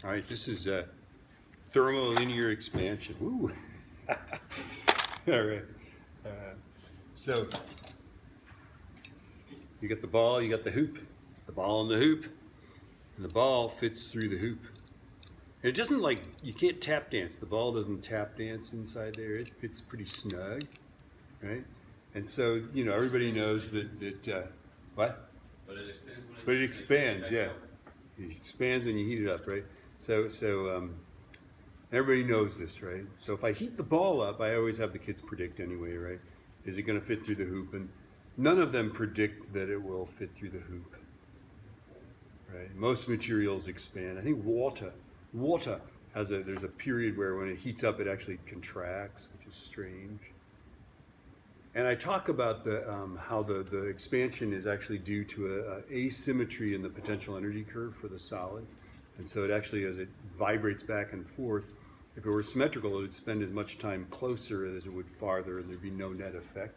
All right, this is thermolinear expansion. Woo! All right. Uh, so you got the ball, you got the hoop, the ball and the hoop, and the ball fits through the hoop. And it doesn't like, you can't tap dance. The ball doesn't tap dance inside there. It fits pretty snug, right? And so, you know, everybody knows that what? But it expands when But it expands, yeah. It expands when you heat it up, right? So everybody knows this, right? So if I heat the ball up, I always have the kids predict anyway, right? Is it going to fit through the hoop? And none of them predict that it will fit through the hoop, right? Most materials expand. I think water there's a period where when it heats up, it actually contracts, which is strange. And I talk about how the expansion is actually due to a asymmetry in the potential energy curve for the solid. And so it actually, as it vibrates back and forth, if it were symmetrical, it would spend as much time closer as it would farther, and there'd be no net effect.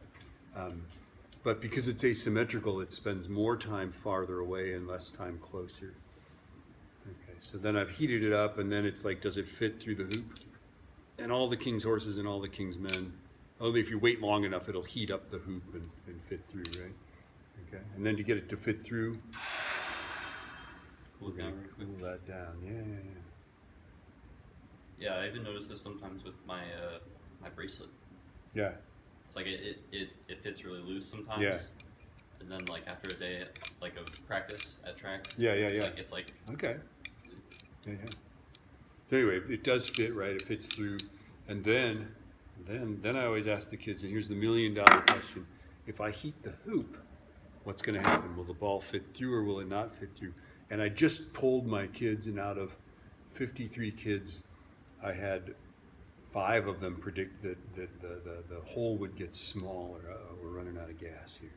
But because it's asymmetrical, it spends more time farther away and less time closer. Okay, so then I've heated it up, and then it's like, does it fit through the hoop? And all the king's horses and all the king's men, only if you wait long enough, it'll heat up the hoop and fit through, right? Okay, and then to get it to fit through, Cool that down. Yeah. Yeah, I even notice this sometimes with my my bracelet. Yeah. It's like it fits really loose sometimes. Yeah. And then like after a day like of practice at track. Yeah. It's like Okay. Yeah. So anyway, it does fit, right? It fits through, and then I always ask the kids, and here's the $1 million question: if I heat the hoop, what's going to happen? Will the ball fit through, or will it not fit through? And I just polled my kids, and out of 53 kids, I had 5 of them predict that the hole would get smaller. We're running out of gas here.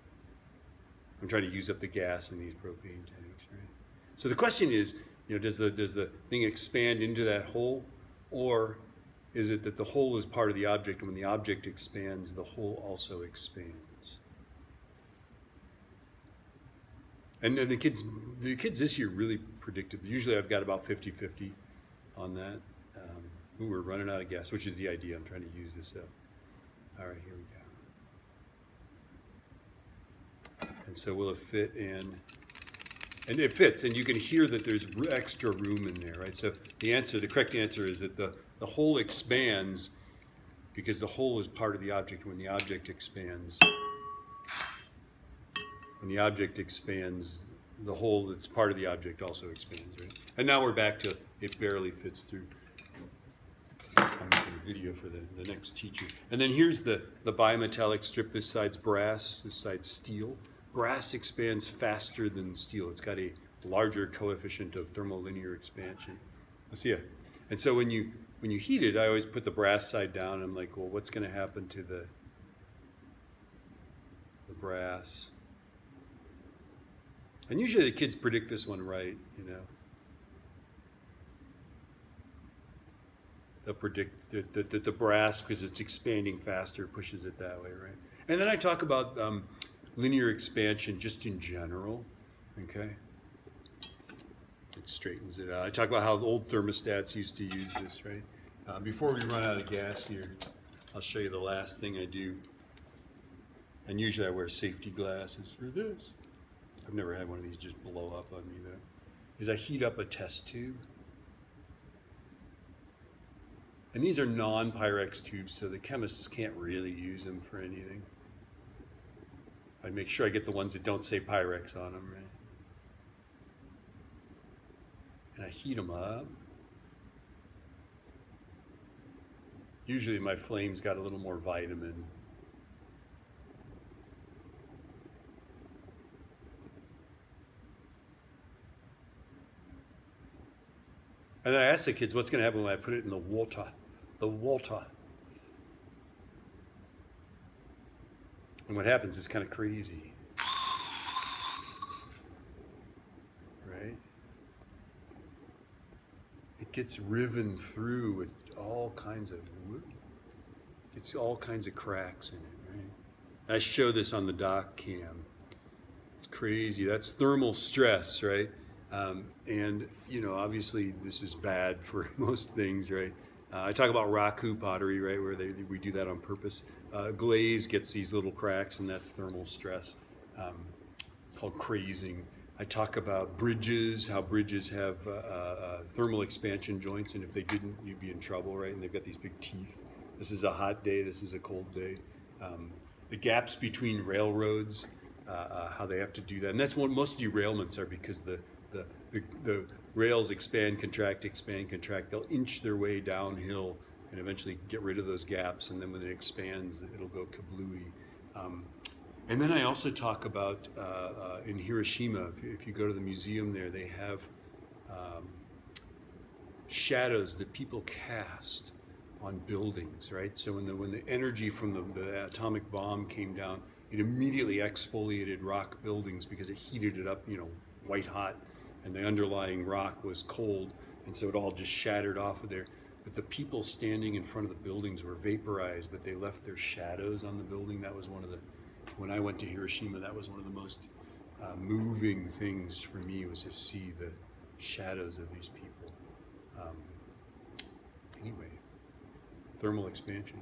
I'm trying to use up the gas in these propane tanks, right? So the question is, you know, does the thing expand into that hole, or is it that the hole is part of the object, and when the object expands, the hole also expands? And then the kids this year really predicted. Usually I've got about 50-50 on that. We're running out of gas, which is the idea. I'm trying to use this up. All right, here we go. And so will it fit in? And it fits, and you can hear that there's extra room in there, right? So the correct answer is that the hole expands because the hole is part of the object. When the object expands, the hole that's part of the object also expands, right? And now we're back to it barely fits through. I'm making a video for the next teacher. And then here's the bimetallic strip. This side's brass, this side's steel. Brass expands faster than steel. It's got a larger coefficient of thermolinear expansion. Let's see it. And so when you heat it, I always put the brass side down. And I'm like, well, what's going to happen to the brass? And usually the kids predict this one right, you know. They'll predict that the brass, because it's expanding faster, pushes it that way, right? And then I talk about linear expansion just in general, okay? It straightens it out. I talk about how the old thermostats used to use this, right? Before we run out of gas here, I'll show you the last thing I do. And usually I wear safety glasses for this. I've never had one of these just blow up on me though. Is I heat up a test tube. And these are non-Pyrex tubes, so the chemists can't really use them for anything. I'd make sure I get the ones that don't say Pyrex on them, right? And I heat them up. Usually my flame's got a little more vitamin. And then I ask the kids, what's going to happen when I put it in the water? The water. And what happens is kind of crazy. Right? It gets riven through with all kinds of cracks in it, right? I show this on the dock cam. It's crazy. That's thermal stress, right? And obviously this is bad for most things, right? I talk about Hoooop pottery, right, where we do that on purpose. Glaze gets these little cracks, and that's thermal stress. It's called crazing. I talk about bridges, how bridges have thermal expansion joints, and if they didn't, you'd be in trouble, right? And they've got these big teeth. This is a hot day, this is a cold day. The gaps between railroads, how they have to do that. And that's what most derailments are, because the rails expand, contract, expand, contract. They'll inch their way downhill and eventually get rid of those gaps. And then when it expands, it'll go kablooey. And then I also talk about in Hiroshima, if you go to the museum there, they have shadows that people cast on buildings, right? So when the energy from the atomic bomb came down, it immediately exfoliated rock buildings because it heated it up, white hot, and the underlying rock was cold, and so it all just shattered off of there. But the people standing in front of the buildings were vaporized, but they left their shadows on the building. That was when I went to Hiroshima, that was one of the most moving things for me, was to see the shadows of these people. Anyway, thermal expansion.